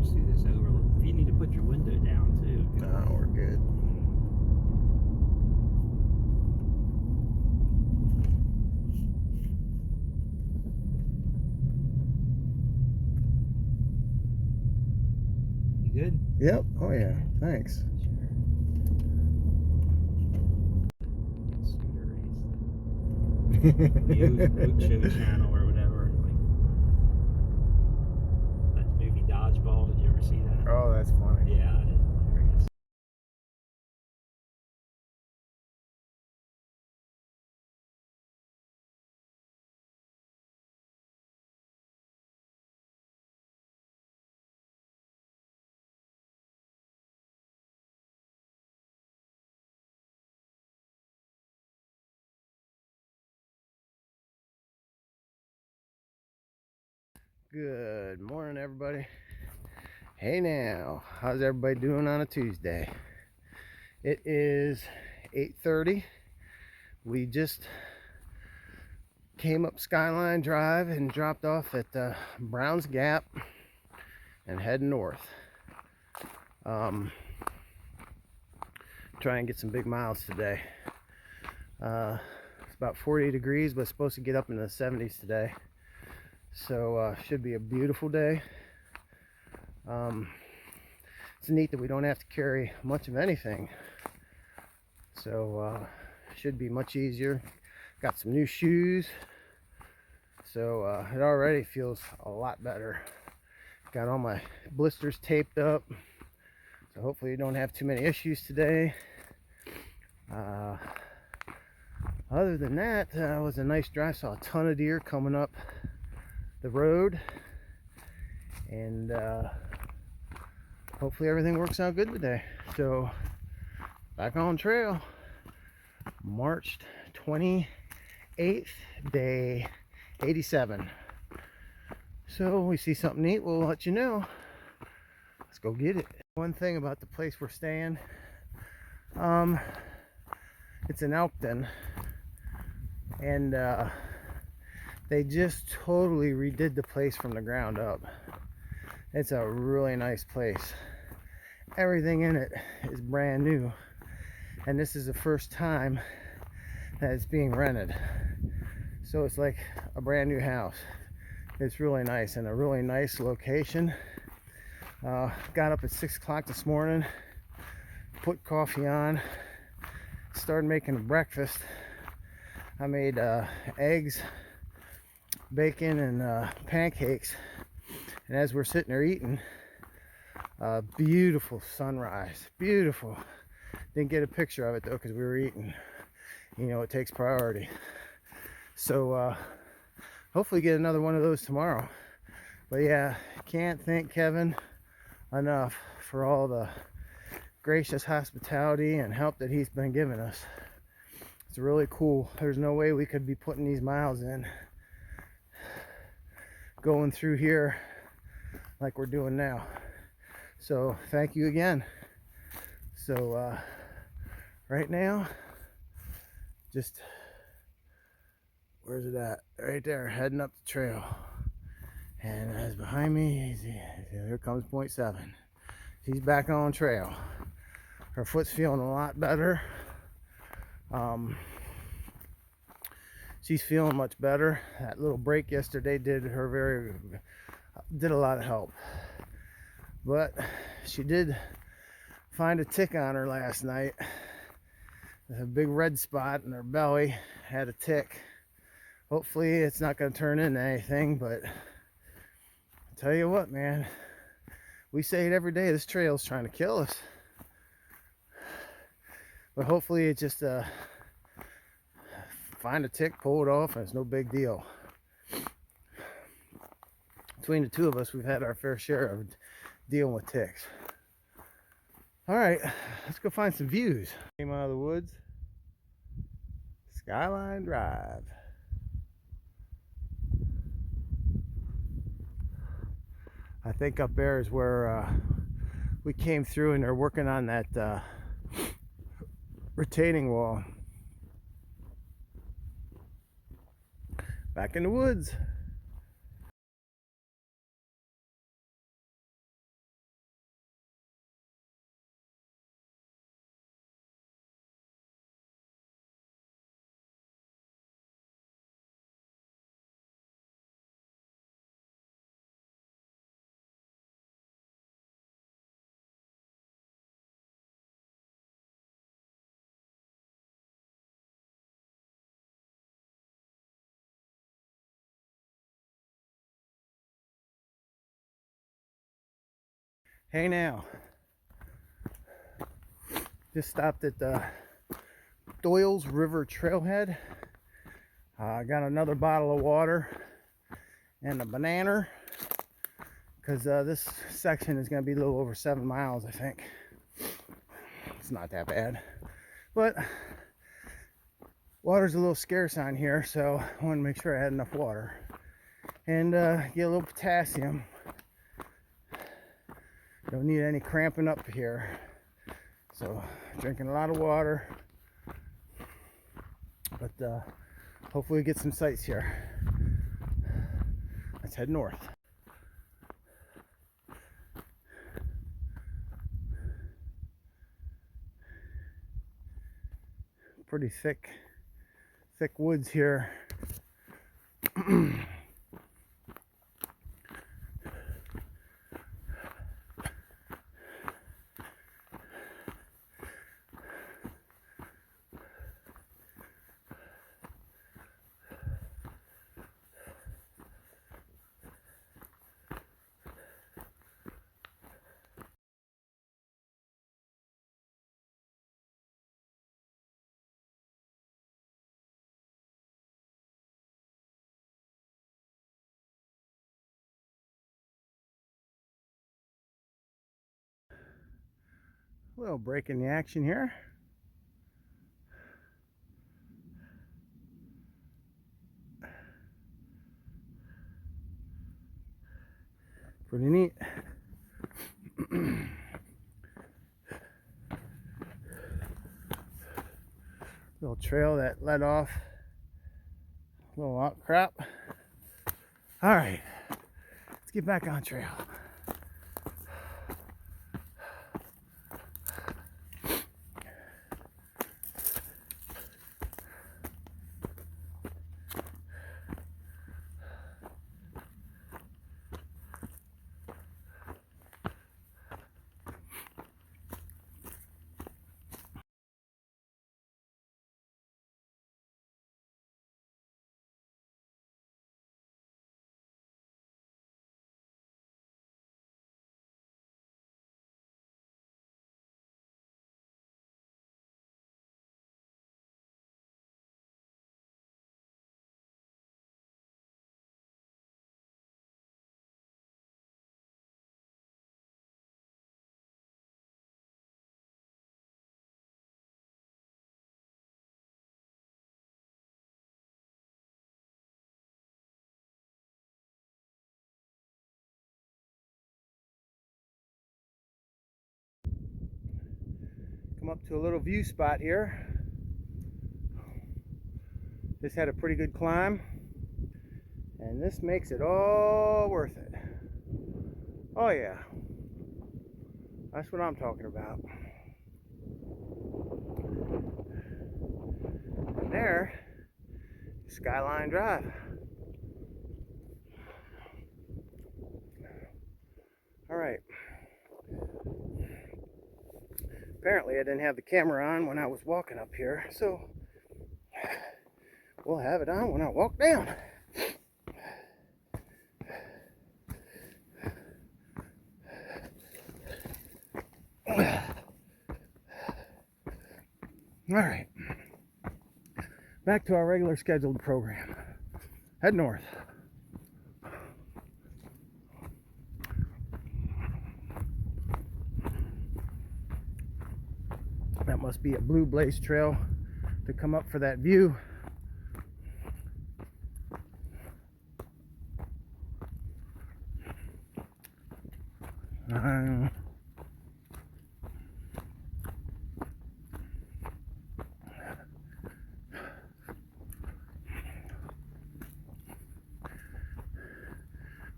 views through this overlook. You need to put your window down too. No, we're good. You good? Yep. Oh yeah. Thanks. Sure. Scooter race. Boat show channel or whatever. Like that movie Dodgeball. Did you ever see that? Oh, that's funny. Yeah, it is hilarious. Good morning, everybody. Hey now, how's everybody doing on a Tuesday? It is 8:30. We just came up Skyline Drive and dropped off at Browns Gap and head north. Try and get some big miles today. It's about 40 degrees, but it's supposed to get up into the 70s today. So should be a beautiful day. It's neat that we don't have to carry much of anything. So should be much easier. Got some new shoes. So it already feels a lot better. Got all my blisters taped up. So hopefully you don't have too many issues today. Other than that, it was a nice drive. Saw a ton of deer coming up the road, and hopefully everything works out good today. So back on trail, March 28th, day 87. So we see something neat, we'll let you know. Let's go get it. One thing about the place we're staying, it's in Elkton, and they just totally redid the place from the ground up. It's a really nice place. Everything in it is brand new, and this is the first time that it's being rented. So it's like a brand new house. It's really nice and a really nice location. Got up at 6 o'clock this morning, put coffee on, started making breakfast. I made eggs, bacon, and pancakes. And as we're sitting there eating, beautiful sunrise, beautiful. Didn't get a picture of it though because we were eating. You know, it takes priority. So hopefully get another one of those tomorrow. But yeah, can't thank Kevin enough for all the gracious hospitality and help that he's been giving us. It's really cool. There's no way we could be putting these miles in going through here like we're doing now. So thank you again. So right now, just where's it at? Right there, heading up the trail. And as behind me, here comes 0.7. She's back on trail. Her foot's feeling a lot better. She's feeling much better. That little break yesterday did a lot of help. But she did find a tick on her last night. A big red spot in her belly had a tick. Hopefully it's not going to turn into anything, but I'll tell you what, man, we say it every day, this trail's trying to kill us. But hopefully it just find a tick, pull it off, and it's no big deal. Between the two of us, we've had our fair share of dealing with ticks. All right, let's go find some views. Came out of the woods, Skyline Drive. I think up there is where we came through, and they're working on that retaining wall. Back in the woods. Hey now, just stopped at the Doyle's River Trailhead. I got another bottle of water and a banana because this section is going to be a little over 7 miles, I think. It's not that bad, but water's a little scarce on here, so I wanted to make sure I had enough water and get a little potassium. Don't need any cramping up here, so drinking a lot of water, but hopefully get some sights here. Let's head north. Pretty thick woods here. A little break in the action here. Pretty neat. Little trail that led off a little outcrop. All right, let's get back on trail. Come up to a little view spot here. This had a pretty good climb, and this makes it all worth it. Oh yeah, that's what I'm talking about. And there, Skyline Drive. All right. Apparently I didn't have the camera on when I was walking up here, so we'll have it on when I walk down. All right, back to our regular scheduled program. Head north. That must be a blue blaze trail to come up for that view.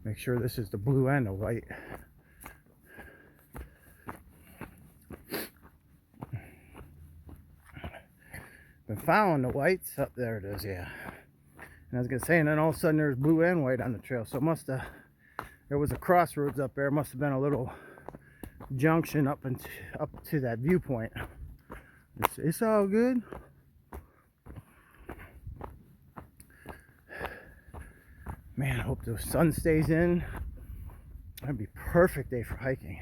Make sure this is the blue and the white. Been following the whites. Up there it is, yeah. And I was gonna say, and then all of a sudden there's blue and white on the trail. So it must have, there was a crossroads up there. It must have been a little junction up to that viewpoint. It's all good. Man, I hope the sun stays in. That'd be a perfect day for hiking.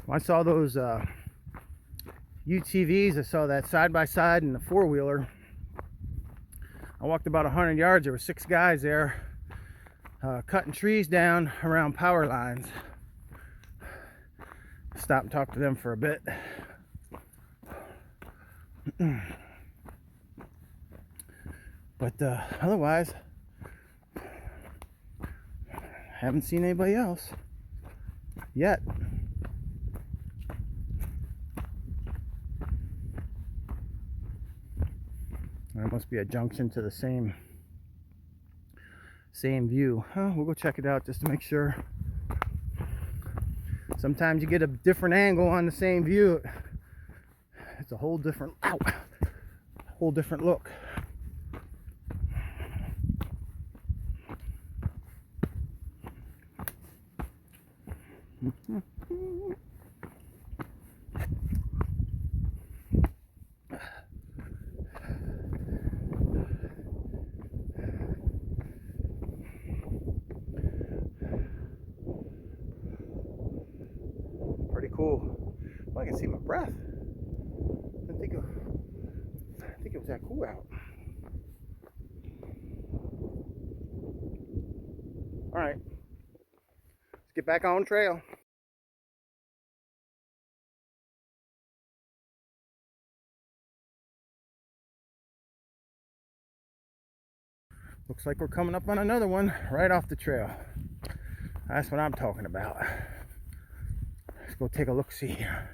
I saw those UTVs. I saw that side-by-side and the four-wheeler. I walked about 100 yards. There were 6 guys there cutting trees down around power lines. Stop and talk to them for a bit. But otherwise, haven't seen anybody else yet. There must be a junction to the same view. We'll go check it out just to make sure. Sometimes you get a different angle on the same view. It's a whole different look. Pretty cool. Well, I can see my breath. I think it was that cool out. All right, let's get back on trail. Looks like we're coming up on another one right off the trail. That's what I'm talking about. Let's go take a look, see here.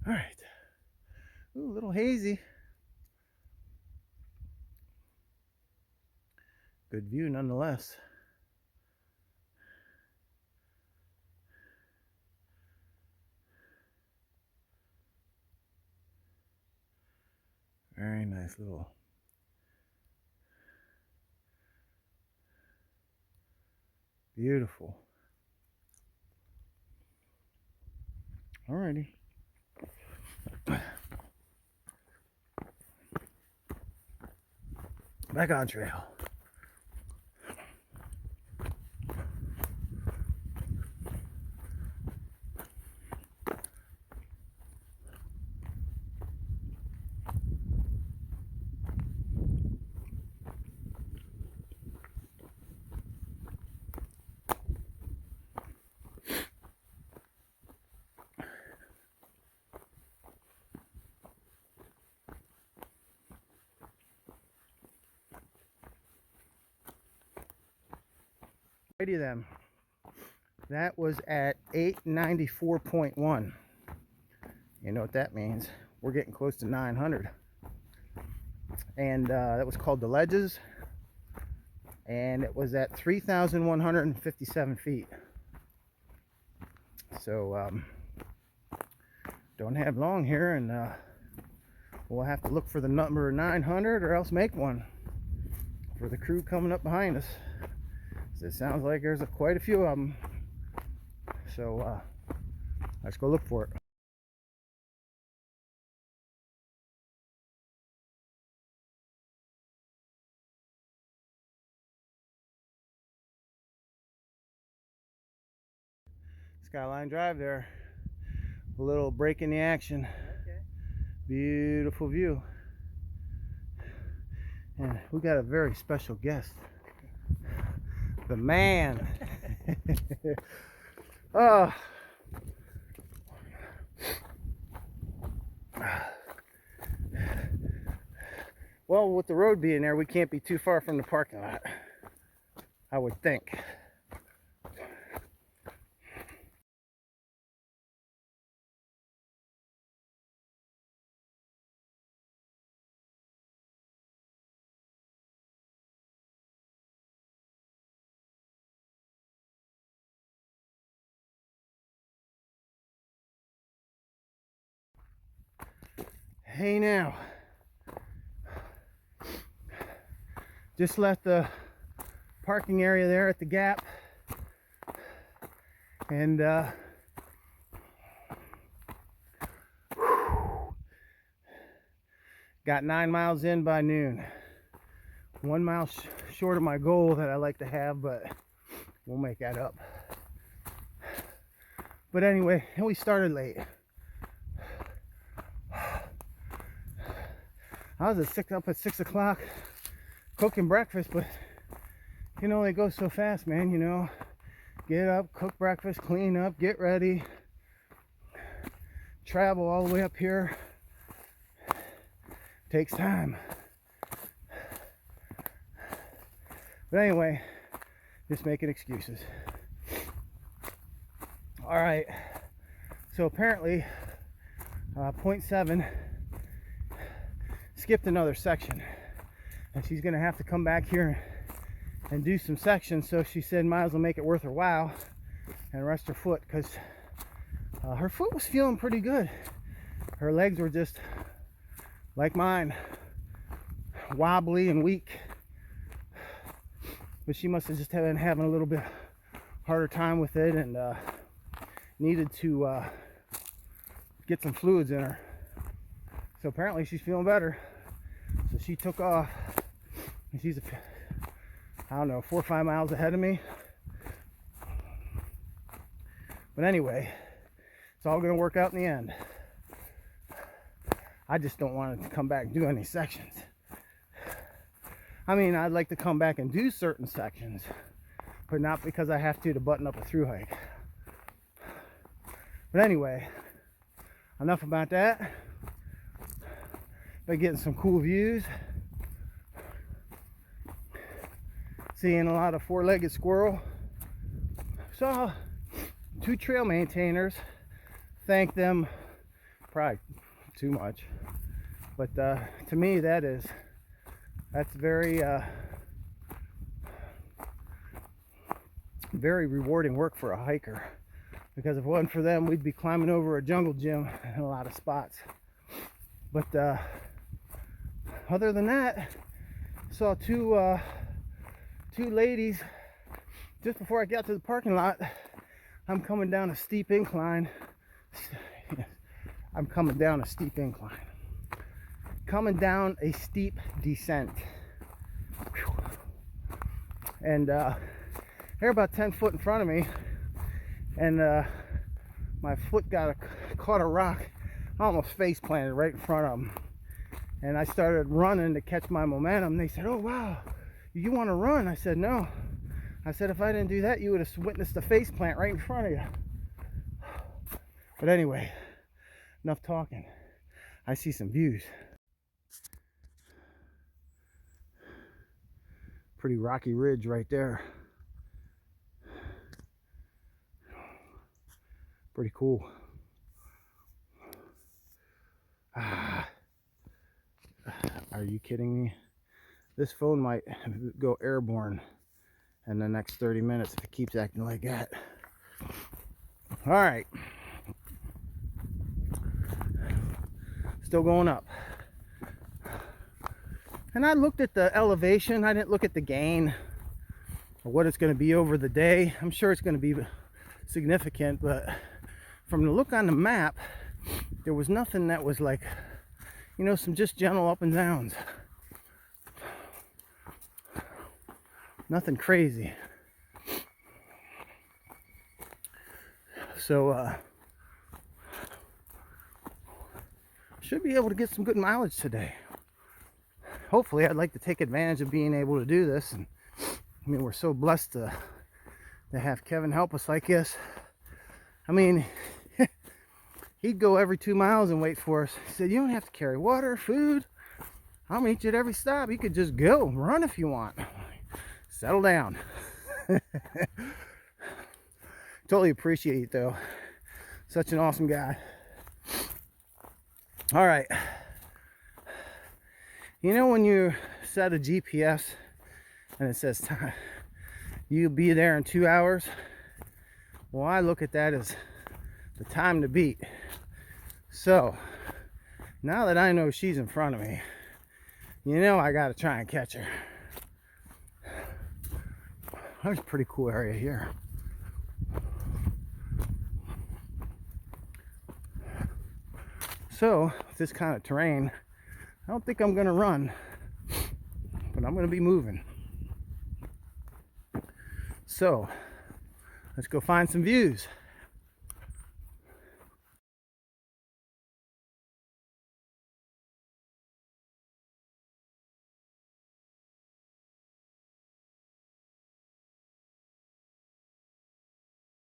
All right. Ooh, a little hazy. Good view nonetheless. Very nice little beautiful. Alrighty. Back on trail. Alrighty then. That was at 894.1. You know what that means. We're getting close to 900. And that was called the Ledges. And it was at 3,157 feet. So don't have long here, and we'll have to look for the number 900 or else make one for the crew coming up behind us. It sounds like there's quite a few of them. So let's go look for it. Skyline Drive there. A little break in the action. Okay. Beautiful view. And we got a very special guest. The man. Oh. Well, with the road being there, we can't be too far from the parking lot, I would think. Hey now, just left the parking area there at the gap, and got 9 miles in by noon. 1 mile short of my goal that I like to have, but we'll make that up. But anyway, and we started late. I was up at 6 o'clock cooking breakfast, but you know, it goes so fast, man. You know, get up, cook breakfast, clean up, get ready, travel all the way up here. Takes time. But anyway, just making excuses. All right. So apparently, 0.7 skipped another section, and she's gonna have to come back here and do some sections. So she said, might as well make it worth her while and rest her foot, because her foot was feeling pretty good. Her legs were just like mine, wobbly and weak. But she must have just been having a little bit harder time with it, and needed to get some fluids in her. So apparently she's feeling better. So she took off, and she's, I don't know, 4 or 5 miles ahead of me. But anyway, it's all gonna work out in the end. I just don't want to come back and do any sections. I mean, I'd like to come back and do certain sections, but not because I have to button up a through hike. But anyway, enough about that. By getting some cool views, seeing a lot of four-legged squirrel. Saw 2 trail maintainers. Thank them, probably too much, but to me that's very very rewarding work for a hiker, because if it wasn't for them, we'd be climbing over a jungle gym in a lot of spots. But other than that, saw two ladies just before I got to the parking lot. I'm coming down a steep incline. I'm coming down a steep incline. Coming down a steep descent. Whew. And they're about 10 foot in front of me, and my foot caught a rock. I almost face planted right in front of them. And I started running to catch my momentum. They said, "Oh wow, you want to run?" I said, "No." I said, "If I didn't do that, you would have witnessed the face plant right in front of you." But anyway, enough talking. I see some views. Pretty rocky ridge right there. Pretty cool. Are you kidding me? This phone might go airborne in the next 30 minutes if it keeps acting like that. All right. Still going up. And I looked at the elevation. I didn't look at the gain or what it's going to be over the day. I'm sure it's going to be significant, but from the look on the map, there was nothing that was like, you know, some just gentle up and downs. Nothing crazy. So should be able to get some good mileage today. Hopefully. I'd like to take advantage of being able to do this, and I mean, we're so blessed to have Kevin help us like this. I mean, he'd go every 2 miles and wait for us. He said, "You don't have to carry water, food. I'll meet you at every stop. You could just go, run if you want. Settle down." Totally appreciate it though. Such an awesome guy. All right. You know when you set a GPS and it says time, you'll be there in 2 hours? Well, I look at that as the time to beat. So now that I know she's in front of me, you know I gotta try and catch her. There's a pretty cool area here. So with this kind of terrain, I don't think I'm gonna run, but but I'm going to be moving. So let's go find some views.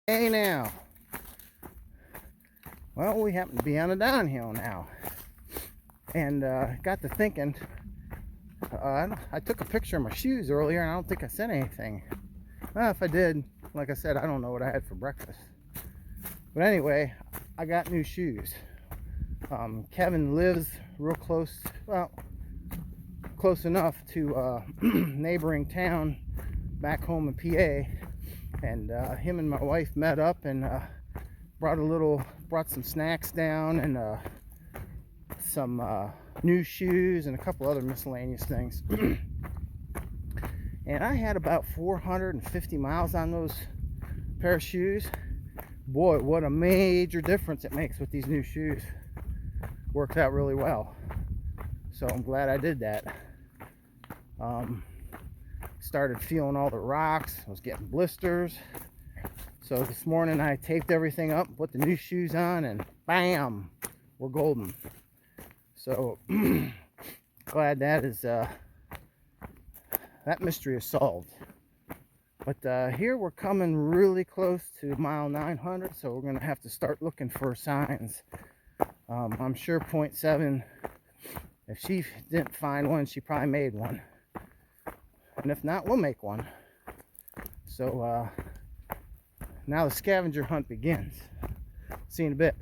Hey now. Well, we happen to be on a downhill now. And got to thinking, I took a picture of my shoes earlier and I don't think I said anything. Well, if I did, like I said, I don't know what I had for breakfast. But anyway, I got new shoes. Kevin lives real close, well, close enough to neighboring town back home in PA. And him and my wife met up and brought some snacks down and some new shoes and a couple other miscellaneous things. And I had about 450 miles on those pair of shoes. Boy, what a major difference it makes with these new shoes. Worked out really well. So I'm glad I did that. Started feeling all the rocks. I was getting blisters. So this morning I taped everything up, put the new shoes on, and bam, we're golden. So glad that mystery is solved. But here we're coming really close to mile 900, so we're gonna have to start looking for signs. I'm sure point 7, if she didn't find one, she probably made one. And if not, we'll make one. So now the scavenger hunt begins. See you in a bit.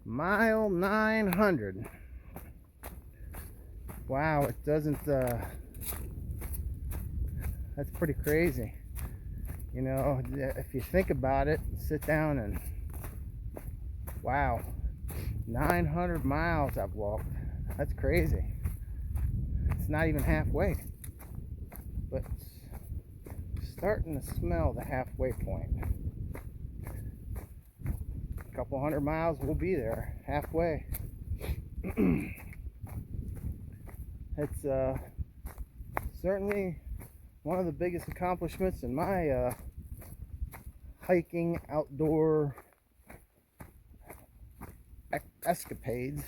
Mile 900. Wow, it doesn't, that's pretty crazy. You know, if you think about it, sit down and, wow, 900 miles I've walked. That's crazy. It's not even halfway, but starting to smell the halfway point. A couple hundred miles, we'll be there, halfway. It's certainly one of the biggest accomplishments in my hiking outdoor escapades.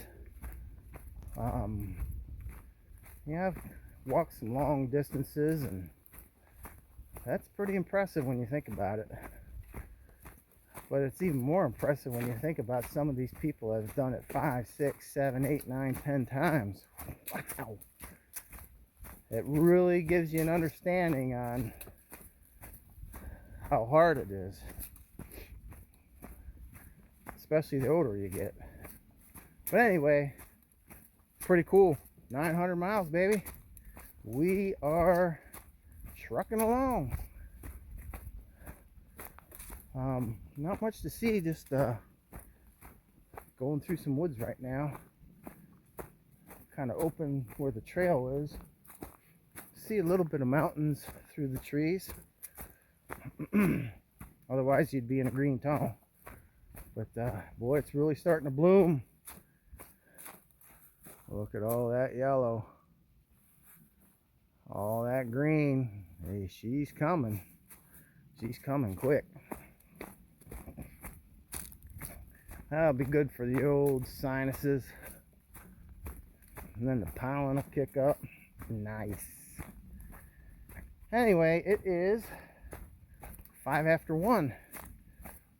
Yeah, I've walked some long distances, and that's pretty impressive when you think about it. But it's even more impressive when you think about some of these people that have done it 5, 6, 7, 8, 9, 10 times. Wow. It really gives you an understanding on how hard it is. Especially the older you get. But anyway, pretty cool. 900 miles, baby. We are trucking along. Not much to see, just going through some woods right now. Kind of open where the trail is. See a little bit of mountains through the trees. Otherwise you'd be in a green tunnel. But boy, it's really starting to bloom. Look at all that yellow. All that green. Hey, she's coming. She's coming quick. That'll be good for the old sinuses. And then the pollen will kick up. Nice. Anyway, it is 5 after 1.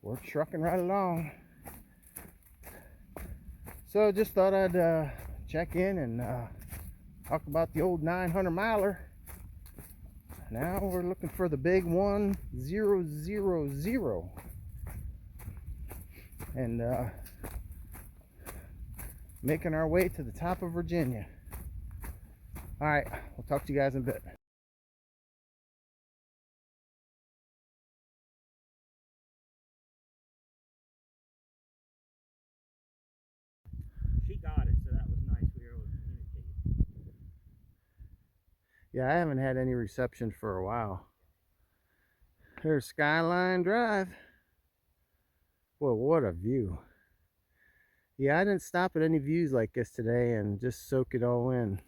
We're trucking right along. So just thought I'd check in and talk about the old 900 miler. Now we're looking for the big 1000. And making our way to the top of Virginia. Alright, we'll talk to you guys in a bit. She got it, so that was nice. We were able to communicate. Yeah, I haven't had any reception for a while. There's Skyline Drive. Boy, what a view. Yeah, I didn't stop at any views like this today and just soak it all in.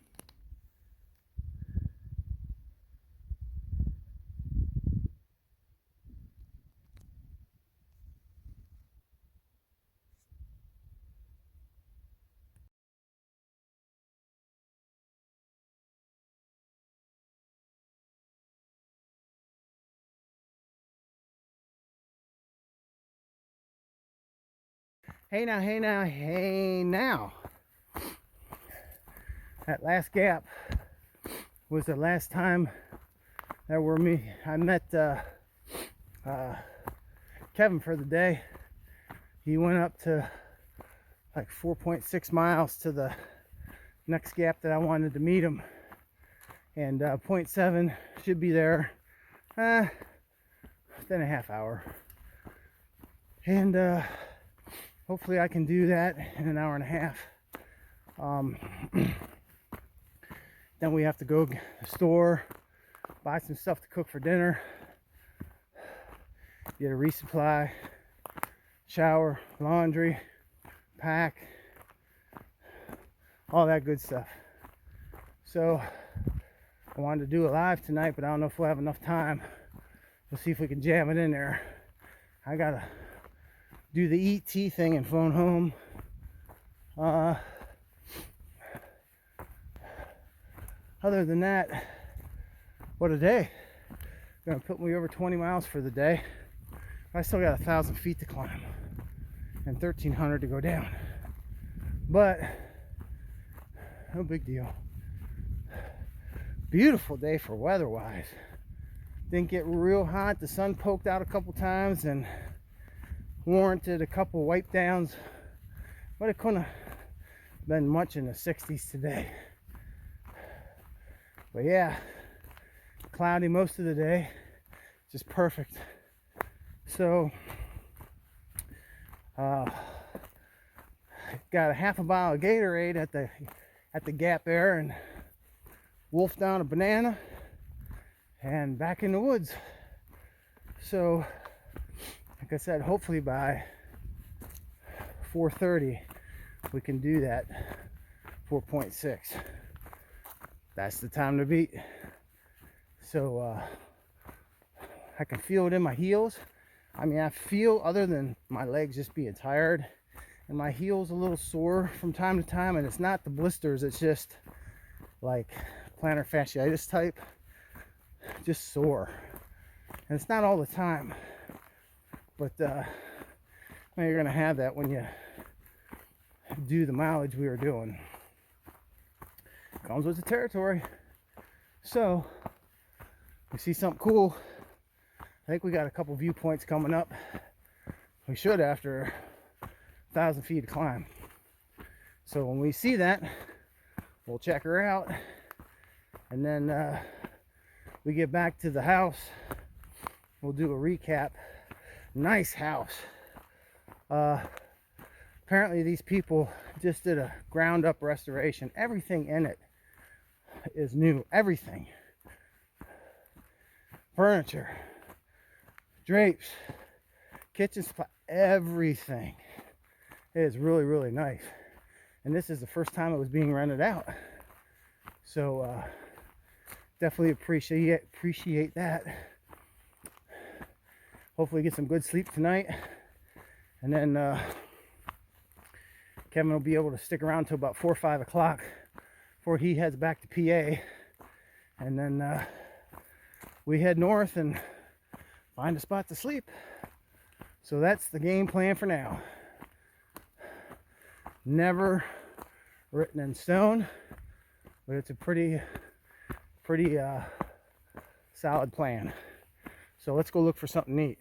Hey now, hey now, hey now. That last gap was the last time that I met Kevin for the day. He went up to like 4.6 miles to the next gap that I wanted to meet him, and 0.7 should be there within a half hour, and hopefully I can do that in an hour and a half. Then we have to go to the store, buy some stuff to cook for dinner, get a resupply, shower, laundry, pack, all that good stuff. So I wanted to do it live tonight, but I don't know if we'll have enough time. We'll see if we can jam it in there. I gotta do the ET thing and phone home. Other than that, what a day. Gonna put me over 20 miles for the day. I still got 1,000 feet to climb and 1,300 to go down, but no big deal. Beautiful day for weather wise. Didn't get real hot. The sun poked out a couple times and warranted a couple wipe downs, but it couldn't have been much in the 60s today. But yeah, cloudy most of the day, just perfect. So got a half a bottle of Gatorade at the gap there, and wolfed down a banana and back in the woods. So like I said, hopefully by 4:30 we can do that 4.6. That's the time to beat. So I can feel it in my heels. I mean, I feel, other than my legs just being tired and my heels a little sore from time to time, and it's not the blisters, it's just like plantar fasciitis type, just sore. And it's not all the time, but you're gonna have that when you do the mileage we were doing. Comes with the territory. So we see something cool. I think we got a couple viewpoints coming up. We should after 1,000 feet to climb. So when we see that, we'll check her out, and then we get back to the house. We'll do a recap. Nice house. Apparently these people just did a ground up restoration. Everything in it is new. Everything. Furniture, drapes, kitchen supply, everything. It is really, really nice. And this is the first time it was being rented out. So definitely appreciate that. Hopefully get some good sleep tonight. And then Kevin will be able to stick around till about 4 or 5 o'clock before he heads back to PA. And then we head north and find a spot to sleep. So that's the game plan for now. Never written in stone, but it's a pretty solid plan. So let's go look for something neat.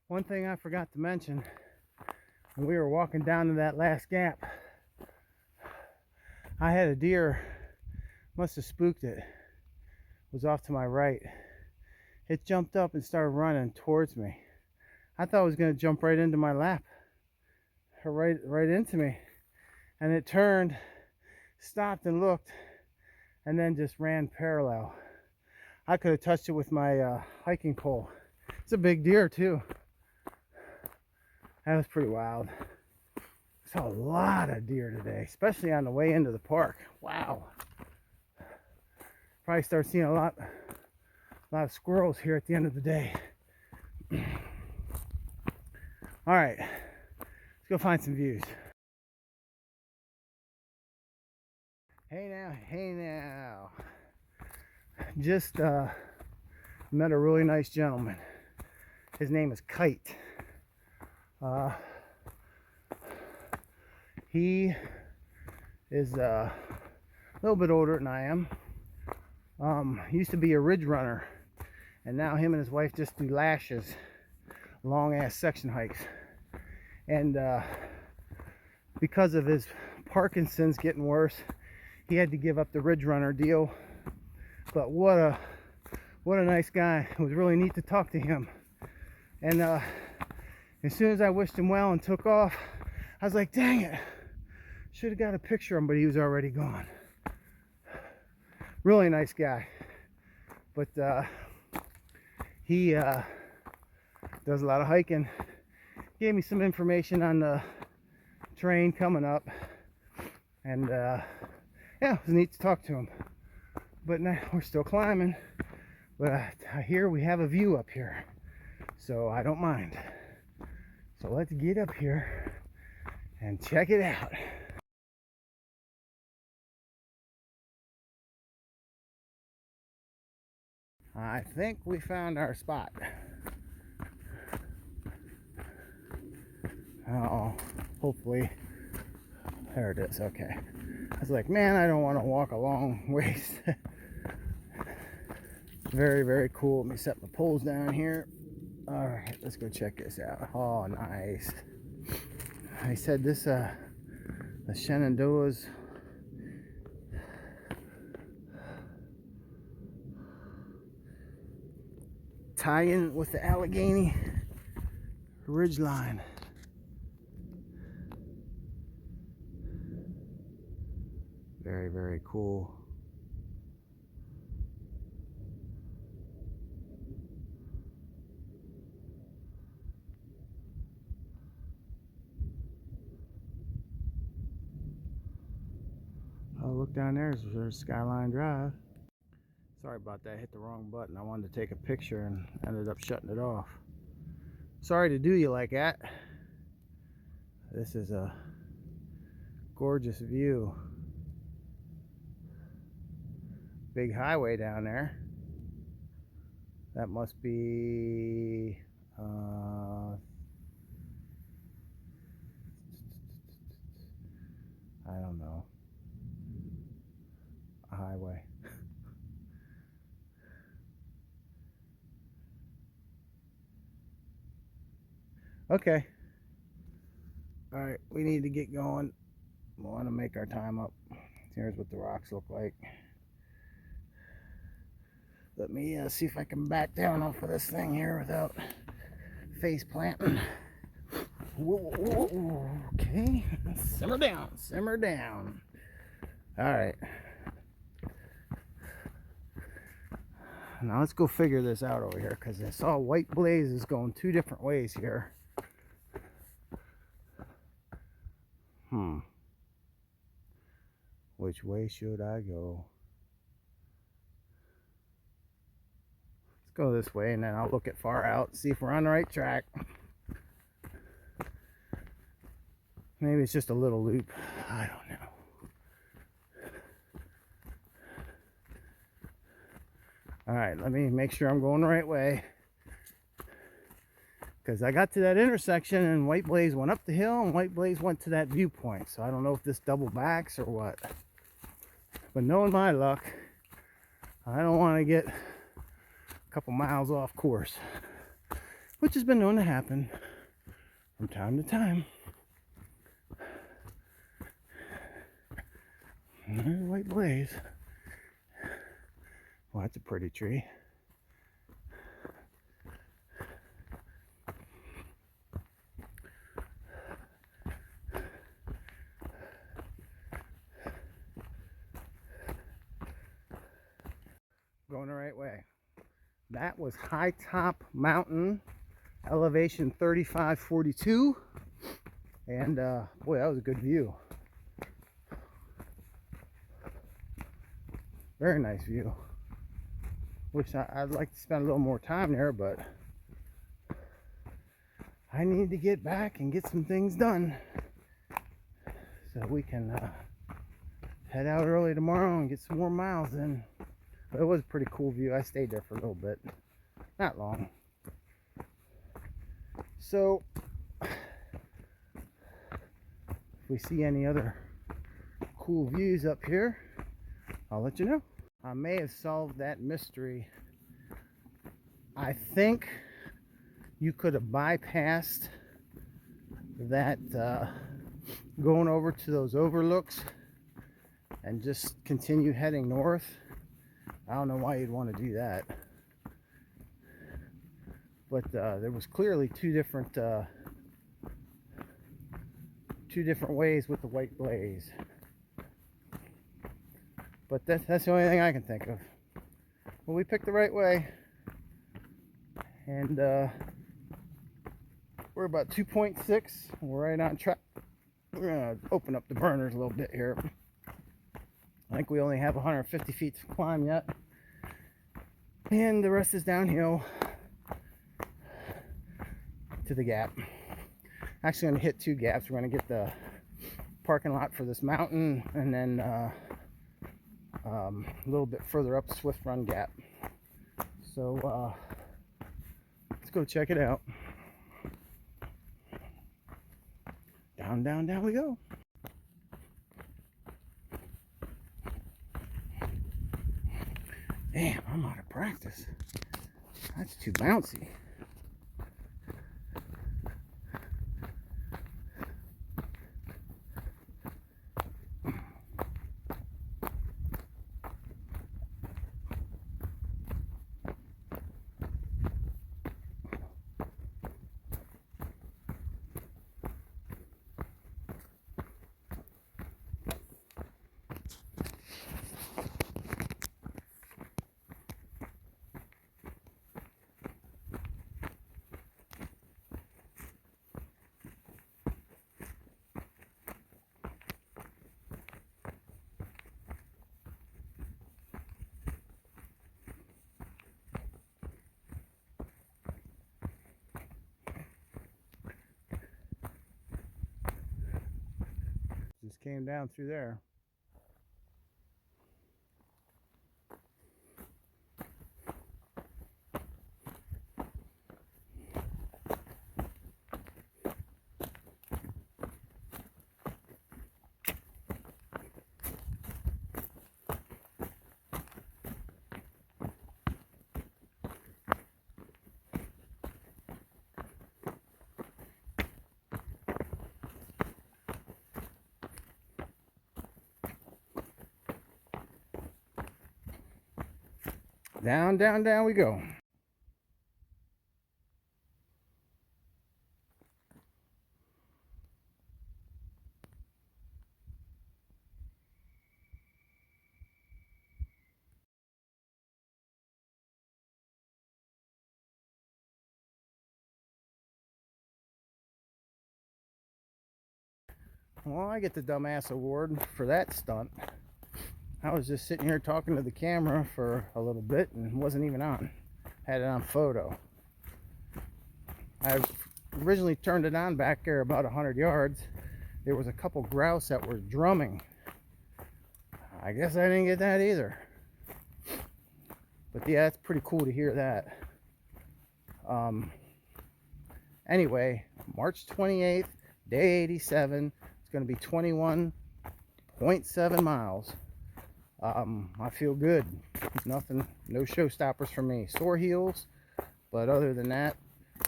One thing I forgot to mention when we were walking down to that last gap, I had a deer Must have spooked it. Was off to my right. It jumped up and started running towards me. I thought it was going to jump right into my lap, or right into me. And it turned, stopped and looked, and then just ran parallel. I could have touched it with my hiking pole. It's a big deer too. That was pretty wild. Saw a lot of deer today, especially on the way into the park. Wow. Probably start seeing a lot of squirrels here at the end of the day. All right, let's go find some views. Hey now. Just met a really nice gentleman. His name is Kite. He is a little bit older than I am. Used to be a ridge runner, and now him and his wife just do lashes, long ass section hikes. And because of his Parkinson's getting worse, he had to give up the ridge runner deal. But what a nice guy. It was really neat to talk to him. And as soon as I wished him well and took off, I was like, dang it, should have got a picture of him, but he was already gone. Really nice guy. But he does a lot of hiking. Gave me some information on the train coming up. And yeah, it was neat to talk to him. But now we're still climbing. But I hear we have a view up here, so I don't mind. So let's get up here and check it out. I think we found our spot. Oh, hopefully. There it is. Okay. I was like, man, I don't want to walk a long ways. Very, very cool. Let me set my poles down here. All right, let's go check this out. Oh, nice. I said this, the Shenandoah's tie in with the Allegheny Ridge line. Very, very cool. Oh, look down there, there's Skyline Drive. Sorry about that, I hit the wrong button. I wanted to take a picture and ended up shutting it off. Sorry to do you like that. This is a gorgeous view. Big highway down there. That must be I don't know, a highway. Okay. All right, we need to get going. We want to make our time up. Here's what the rocks look like. Let me see if I can back down off of this thing here without face planting. Whoa, whoa, whoa. Okay, simmer down, simmer down. All right. Now let's go figure this out over here, because I saw white blazes going two different ways here. Which way should I go? Let's go this way, and then I'll look at far out and see if we're on the right track. Maybe it's just a little loop. I don't know. All right, let me make sure I'm going the right way, because I got to that intersection and white blaze went up the hill and white blaze went to that viewpoint. So I don't know if this double backs or what. But knowing my luck, I don't want to get a couple miles off course, which has been known to happen from time to time. There's white blaze. Well, that's a pretty tree. Going the right way. That was High Top Mountain, elevation 3542. And boy, that was a good view. Very nice view. Wish I'd like to spend a little more time there, but I need to get back and get some things done so we can head out early tomorrow and get some more miles in. But it was a pretty cool view. I stayed there for a little bit, not long. So if we see any other cool views up here, I'll let you know. I may have solved that mystery. I think you could have bypassed that going over to those overlooks and just continue heading north. I don't know why you'd want to do that, but there was clearly two different ways with the white blaze. But that's the only thing I can think of. Well, we picked the right way, and we're about 2.6. We're right on track. We're gonna open up the burners a little bit here. I think we only have 150 feet to climb yet, and the rest is downhill to the gap. Actually, I'm gonna hit two gaps. We're gonna get the parking lot for this mountain, and then a little bit further up the Swift Run Gap. So let's go check it out. Down, down, down we go. Damn, I'm out of practice. That's too bouncy. Just came down through there. Down, down, down we go. Well, I get the dumbass award for that stunt. I was just sitting here talking to the camera for a little bit and wasn't even on. Had it on photo. I originally turned it on back there about 100 yards. There was a couple grouse that were drumming. I guess I didn't get that either. But yeah, it's pretty cool to hear that. Anyway, March 28th, day 87. It's going to be 21.7 miles. I feel good. Nothing, no showstoppers for me. Sore heels, but other than that,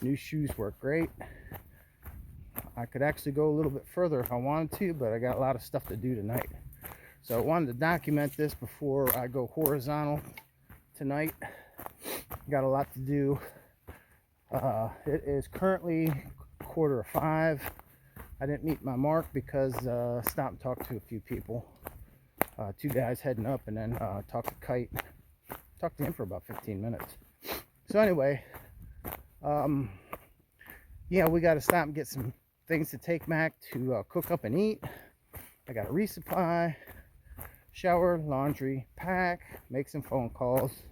new shoes work great. I could actually go a little bit further if I wanted to, but I got a lot of stuff to do tonight. So I wanted to document this before I go horizontal tonight. Got a lot to do. It is currently 4:45. I didn't meet my mark because stopped and talked to a few people. 2 guys heading up, and then talked to Kite. Talked to him for about 15 minutes. So anyway, yeah, we got to stop and get some things to take back to cook up and eat. I got to resupply, shower, laundry, pack, make some phone calls,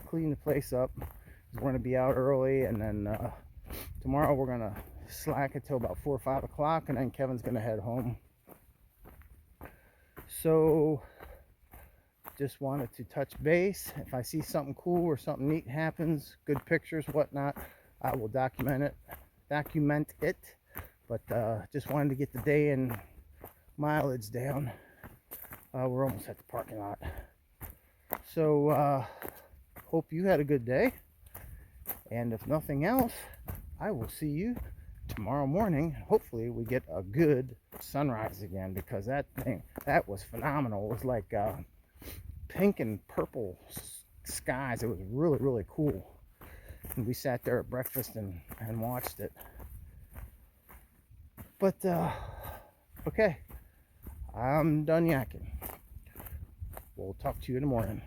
clean the place up. We're going to be out early, and then tomorrow we're going to slack until about 4 or 5 o'clock, and then Kevin's going to head home. So just wanted to touch base. If I see something cool or something neat happens, good pictures, whatnot, I will document it. But just wanted to get the day and mileage down. We're almost at the parking lot. So hope you had a good day, and if nothing else, I will see you tomorrow morning. Hopefully we get a good sunrise again, because that was phenomenal. It was like pink and purple skies. It was really, really cool. And we sat there at breakfast and watched it. But okay, I'm done yakking. We'll talk to you in the morning.